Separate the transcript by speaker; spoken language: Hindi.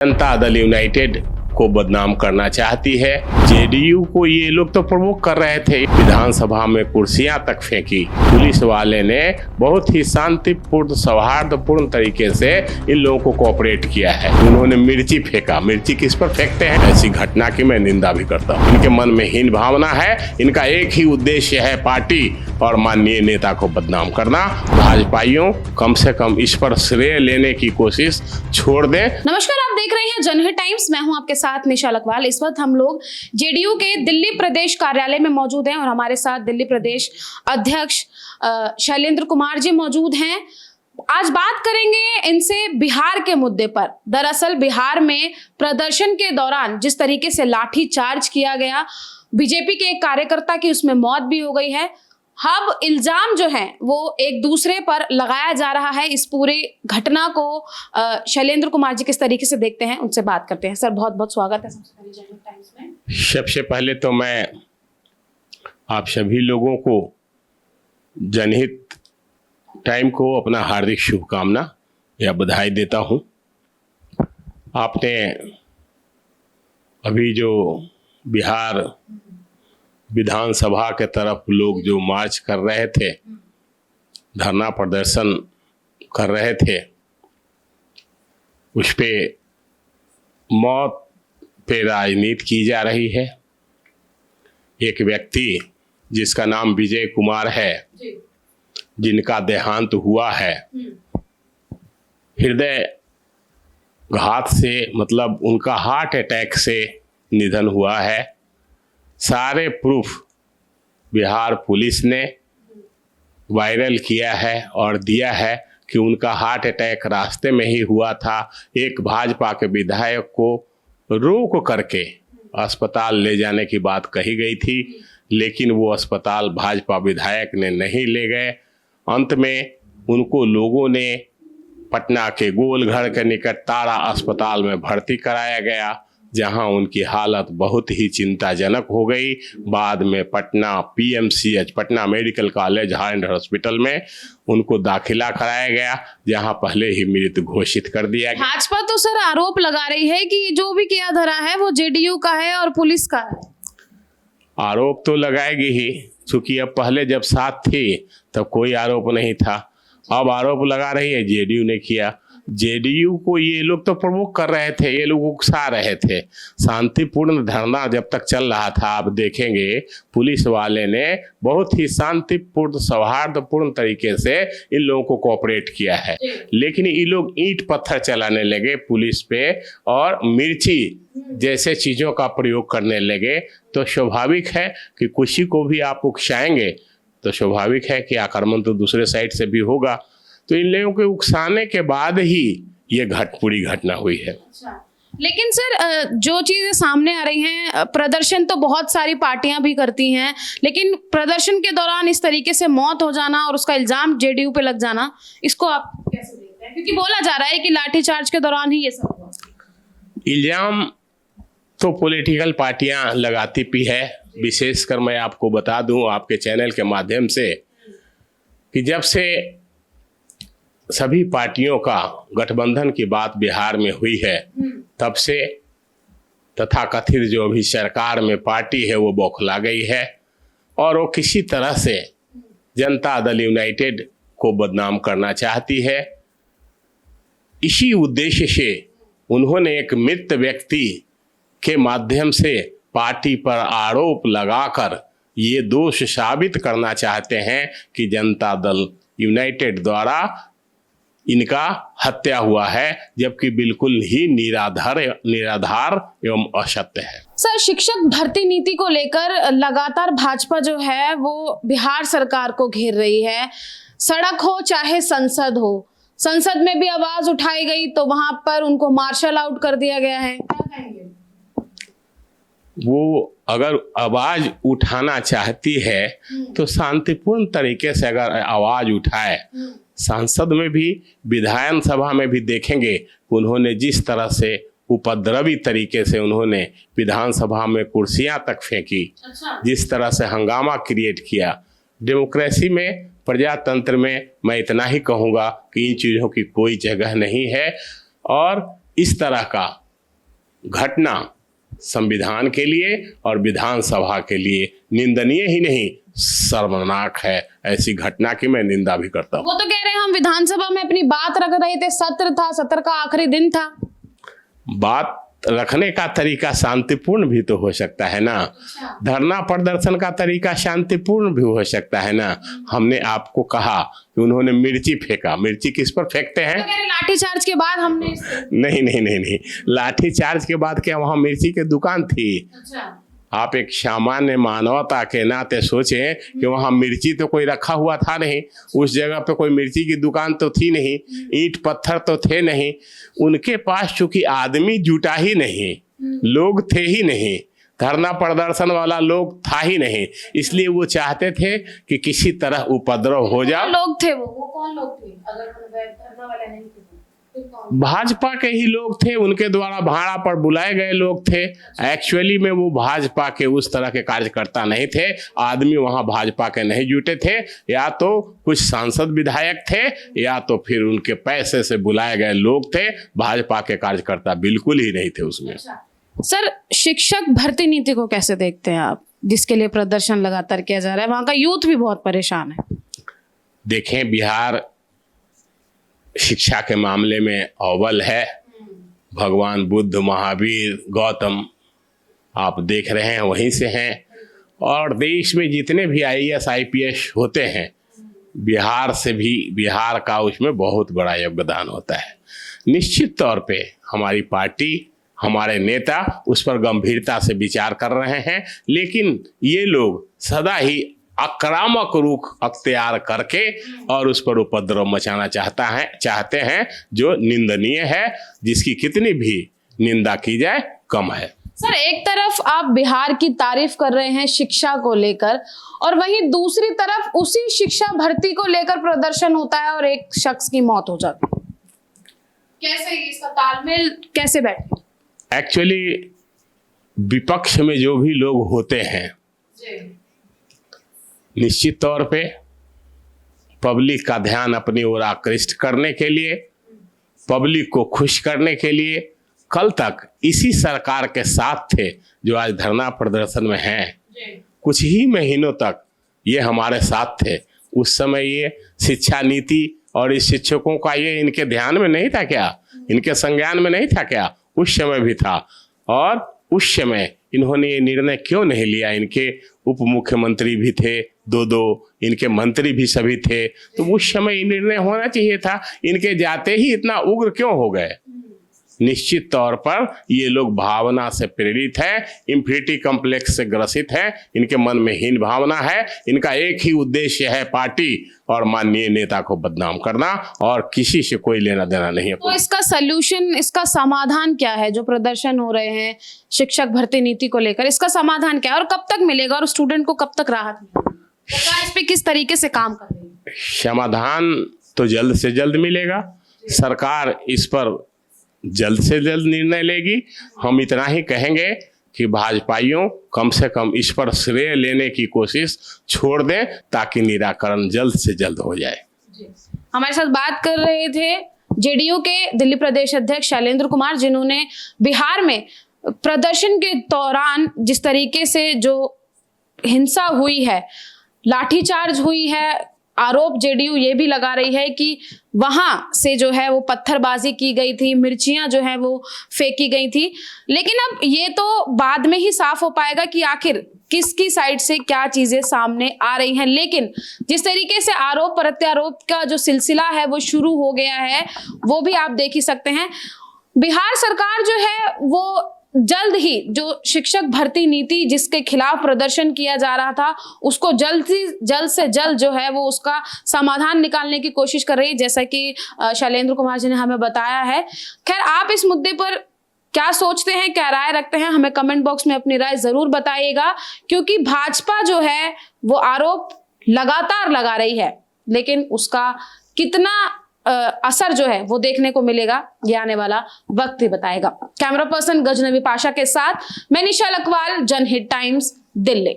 Speaker 1: जनता दल यूनाइटेड को बदनाम करना चाहती है। जेडीयू को ये लोग तो प्रवोक कर रहे थे, विधानसभा में कुर्सियां तक फेंकी। पुलिस वाले ने बहुत ही शांतिपूर्ण सौहार्दपूर्ण तरीके से इन लोगों को कोऑपरेट किया है। उन्होंने मिर्ची फेंका। मिर्ची किस पर फेंकते हैं? ऐसी घटना की मैं निंदा भी करता हूँ। इनके मन में हीन भावना है। इनका एक ही उद्देश्य है पार्टी और माननीय नेता को बदनाम करना। भाजपाइयों कम से कम इस पर श्रेय लेने की कोशिश छोड़ दें।
Speaker 2: नमस्कार, आप देख रहे हैं जनहित टाइम्स। मैं हूं आपके साथ निशा लकवाल। इस वक्त हम लोग जेडीयू के दिल्ली प्रदेश कार्यालय में मौजूद हैं और हमारे साथ दिल्ली प्रदेश अध्यक्ष शैलेंद्र कुमार जी मौजूद हैं। आज बात करेंगे इनसे बिहार के मुद्दे पर। दरअसल बिहार में प्रदर्शन के दौरान जिस तरीके से लाठी चार्ज किया गया, बीजेपी के एक कार्यकर्ता की उसमें मौत भी हो गई है। अब इल्जाम जो है वो एक दूसरे पर लगाया जा रहा है। इस पूरी घटना को शैलेंद्र कुमार जी किस तरीके से देखते हैं, उनसे बात करते हैं। सर, बहुत बहुत स्वागत है सबसे पहले जनहित टाइम्स में।
Speaker 1: सबसे पहले तो मैं आप सभी लोगों को जनहित टाइम को अपना हार्दिक शुभकामना या बधाई देता हूं। आपने अभी जो बिहार विधानसभा के तरफ लोग जो मार्च कर रहे थे, धरना प्रदर्शन कर रहे थे, उस पे मौत पे राजनीति की जा रही है। एक व्यक्ति जिसका नाम विजय कुमार है, जिनका देहांत हुआ है हृदय घात से, मतलब उनका हार्ट अटैक से निधन हुआ है। सारे प्रूफ बिहार पुलिस ने वायरल किया है और दिया है कि उनका हार्ट अटैक रास्ते में ही हुआ था। एक भाजपा के विधायक को रोक करके अस्पताल ले जाने की बात कही गई थी, लेकिन वो अस्पताल भाजपा विधायक ने नहीं ले गए। अंत में उनको लोगों ने पटना के गोलघर के निकट तारा अस्पताल में भर्ती कराया गया, जहां उनकी हालत बहुत ही चिंताजनक हो गई। बाद में Patna PMCH, Patna medical college and hospital में उनको दाखिला कराया गया, जहां पहले ही मृत घोषित कर दिया गया।
Speaker 2: भाजपा तो सर आरोप लगा रही है कि जो भी किया धरा है वो जेडीयू का है और पुलिस का है।
Speaker 1: आरोप तो लगाएगी ही, क्योंकि अब पहले जब साथ थी तब कोई आरोप नहीं था। अब आरोप लगा रही है जेडीयू ने किया। जेडीयू को ये लोग तो प्रवोक कर रहे थे, ये लोग उकसा रहे थे। शांतिपूर्ण धरना जब तक चल रहा था, आप देखेंगे पुलिस वाले ने बहुत ही शांतिपूर्ण सौहार्दपूर्ण तरीके से इन लोगों को कोऑपरेट किया है। लेकिन ये लोग ईंट पत्थर चलाने लगे पुलिस पे और मिर्ची जैसे चीज़ों का प्रयोग करने लगे, तो स्वाभाविक है कि किसी को भी आप उकसाएंगे तो स्वाभाविक है कि आक्रमण तो दूसरे साइड से भी होगा। तो इन लोगों के उकसाने के बाद ही ये पूरी घटना हुई है।
Speaker 2: लेकिन सर, जो चीजें सामने आ रही हैं, प्रदर्शन तो बहुत सारी पार्टियां भी करती हैं, लेकिन प्रदर्शन के दौरान इस तरीके से मौत हो जाना और उसका इल्जाम जेडीयू पे लग जाना, इसको आप कैसे देखते हैं? क्योंकि बोला जा रहा है कि लाठीचार्ज के दौरान ही ये सब हुआ।
Speaker 1: इल्जाम तो पॉलिटिकल पार्टियां लगाती भी है। विशेषकर मैं आपको बता दूं आपके चैनल के माध्यम से कि जब से सभी पार्टियों का गठबंधन की बात बिहार में हुई है, तब से तथाकथित जो अभी सरकार में पार्टी है वो बौखला गई है और वो किसी तरह से जनता दल यूनाइटेड को बदनाम करना चाहती है। इसी उद्देश्य से उन्होंने एक मृत व्यक्ति के माध्यम से पार्टी पर आरोप लगाकर ये दोष साबित करना चाहते हैं कि जनता दल यूनाइटेड द्वारा इनका हत्या हुआ है, जबकि बिल्कुल ही निराधार एवं असत्य है।
Speaker 2: सर, शिक्षक भर्ती नीति को लेकर लगातार भाजपा जो है वो बिहार सरकार को घेर रही है। सड़क हो चाहे संसद हो, संसद में भी आवाज उठाई गई तो वहां पर उनको मार्शल आउट कर दिया गया है। क्या कहेंगे?
Speaker 1: वो अगर आवाज उठाना चाहती है तो शांतिपूर्ण तरीके से अगर आवाज उठाए। संसद में भी, विधान सभा में भी देखेंगे उन्होंने जिस तरह से उपद्रवी तरीके से उन्होंने विधानसभा में कुर्सियां तक फेंकी, जिस तरह से हंगामा क्रिएट किया। डेमोक्रेसी में, प्रजातंत्र में मैं इतना ही कहूँगा कि इन चीज़ों की कोई जगह नहीं है और इस तरह का घटना संविधान के लिए और विधानसभा के लिए निंदनीय ही नहीं शर्मनाक है। ऐसी घटना की मैं निंदा भी करता हूँ।
Speaker 2: वो तो कह रहे हैं हम विधानसभा में अपनी बात रख रहे थे, सत्र था, सत्र का आखिरी दिन था।
Speaker 1: बात रखने का तरीका शांतिपूर्ण भी तो हो सकता है ना। धरना प्रदर्शन का तरीका शांतिपूर्ण भी हो सकता है ना। हमने आपको कहा कि उन्होंने मिर्ची फेंका, मिर्ची किस पर फेंकते हैं?
Speaker 2: तो लाठीचार्ज के बाद हमने
Speaker 1: नहीं नहीं नहीं नहीं, लाठीचार्ज के बाद क्या वहां मिर्ची की दुकान थी?
Speaker 2: अच्छा।
Speaker 1: आप एक सामान्य मानवता के नाते सोचें कि वहां मिर्ची तो कोई रखा हुआ था नहीं, उस जगह पे कोई मिर्ची की दुकान तो थी नहीं, ईंट पत्थर तो थे नहीं। उनके पास चूंकि आदमी जुटा ही नहीं, लोग थे ही नहीं, धरना प्रदर्शन वाला लोग था ही नहीं, इसलिए वो चाहते थे कि किसी तरह उपद्रव हो जाए।
Speaker 2: लोग थे वो कौन लोग थे? अगर धरना वाले नहीं थे
Speaker 1: भाजपा के ही लोग थे, उनके द्वारा भाड़ा पर बुलाए गए लोग थे। एक्चुअली में वो भाजपा के उस तरह के कार्यकर्ता नहीं थे, आदमी वहां भाजपा के नहीं जुटे थे। या तो कुछ सांसद विधायक थे या तो फिर उनके पैसे से बुलाए गए लोग थे। भाजपा के कार्यकर्ता बिल्कुल ही नहीं थे उसमें।
Speaker 2: सर, शिक्षक भर्ती नीति को कैसे देखते हैं आप, जिसके लिए प्रदर्शन लगातार किया जा रहा है? वहां का यूथ भी बहुत परेशान है।
Speaker 1: देखें, बिहार शिक्षा के मामले में अव्वल है। भगवान बुद्ध, महावीर, गौतम आप देख रहे हैं वहीं से हैं। और देश में जितने भी IAS IPS होते हैं, बिहार से भी, बिहार का उसमें बहुत बड़ा योगदान होता है। निश्चित तौर पे हमारी पार्टी, हमारे नेता उस पर गंभीरता से विचार कर रहे हैं, लेकिन ये लोग सदा ही आक्रामक रुख अख्तियार करके और उस पर उपद्रव मचाना चाहते हैं, जो निंदनीय है, जिसकी कितनी भी निंदा की जाए कम है।
Speaker 2: सर, एक तरफ आप बिहार की तारीफ कर रहे हैं शिक्षा को लेकर, और वहीं दूसरी तरफ उसी शिक्षा भर्ती को लेकर प्रदर्शन होता है और एक शख्स की मौत हो जाती है। कैसे इसका तालमेल कैसे बैठे?
Speaker 1: एक्चुअली विपक्ष में जो भी लोग होते हैं, निश्चित तौर पे पब्लिक का ध्यान अपनी ओर आकृष्ट करने के लिए, पब्लिक को खुश करने के लिए कल तक इसी सरकार के साथ थे जो आज धरना प्रदर्शन में हैं। कुछ ही महीनों तक ये हमारे साथ थे। उस समय ये शिक्षा नीति और इस शिक्षकों का ये इनके ध्यान में नहीं था क्या? इनके संज्ञान में नहीं था क्या? उस समय भी था। और उस समय इन्होंने ये निर्णय क्यों नहीं लिया? इनके उप मुख्यमंत्री भी थे, दो इनके मंत्री भी सभी थे, तो उस समय ये निर्णय होना चाहिए था। इनके जाते ही इतना उग्र क्यों हो गए? निश्चित तौर पर ये लोग भावना से प्रेरित है, इंफिनिटी कॉम्प्लेक्स से ग्रसित है, इनके मन में हीन भावना है। इनका एक ही उद्देश्य है पार्टी और माननीय नेता को बदनाम करना, और किसी से कोई लेना देना नहीं है।
Speaker 2: तो इसका सलूशन, इसका समाधान क्या है? जो प्रदर्शन हो रहे हैं शिक्षक भर्ती नीति को लेकर, इसका समाधान क्या है और कब तक मिलेगा, और स्टूडेंट को कब तक राहत मिलेगी? सरकार इस पे किस तरीके से काम कर रही है?
Speaker 1: समाधान तो जल्द से जल्द मिलेगा। सरकार इस पर जल्द से जल्द निर्णय लेगी। हम इतना ही कहेंगे कि भाजपाइयों कम से कम इस पर श्रेय लेने की कोशिश छोड़ दें, ताकि निराकरण जल्द से जल्द हो जाए।
Speaker 2: हमारे साथ बात कर रहे थे जेडीयू के दिल्ली प्रदेश अध्यक्ष शैलेंद्र कुमार, जिन्होंने बिहार में प्रदर्शन के दौरान जिस तरीके से जो हिंसा हुई है, लाठीचार्ज हुई है, आरोप जेडीयू ये भी लगा रही है कि वहां से जो है वो पत्थरबाजी की गई थी, मिर्चियां जो है वो फेंकी गई थी। लेकिन अब ये तो बाद में ही साफ हो पाएगा कि आखिर किसकी साइड से क्या चीजें सामने आ रही हैं। लेकिन जिस तरीके से आरोप प्रत्यारोप का जो सिलसिला है वो शुरू हो गया है, वो भी आप देख ही सकते हैं। बिहार सरकार जो है वो जल्द ही जो शिक्षक भर्ती नीति जिसके खिलाफ प्रदर्शन किया जा रहा था, उसको जल्द से जल्द जो है वो उसका समाधान निकालने की कोशिश कर रही है, जैसा कि शैलेंद्र कुमार जी ने हमें बताया है। खैर, आप इस मुद्दे पर क्या सोचते हैं, क्या राय रखते हैं, हमें कमेंट बॉक्स में अपनी राय जरूर बताइएगा, क्योंकि भाजपा जो है वो आरोप लगातार लगा रही है, लेकिन उसका कितना असर जो है वो देखने को मिलेगा ये आने वाला वक्त ही बताएगा। कैमरा पर्सन गजनबी पाशा के साथ मैं निशा लकवाल, जनहित टाइम्स, दिल्ली।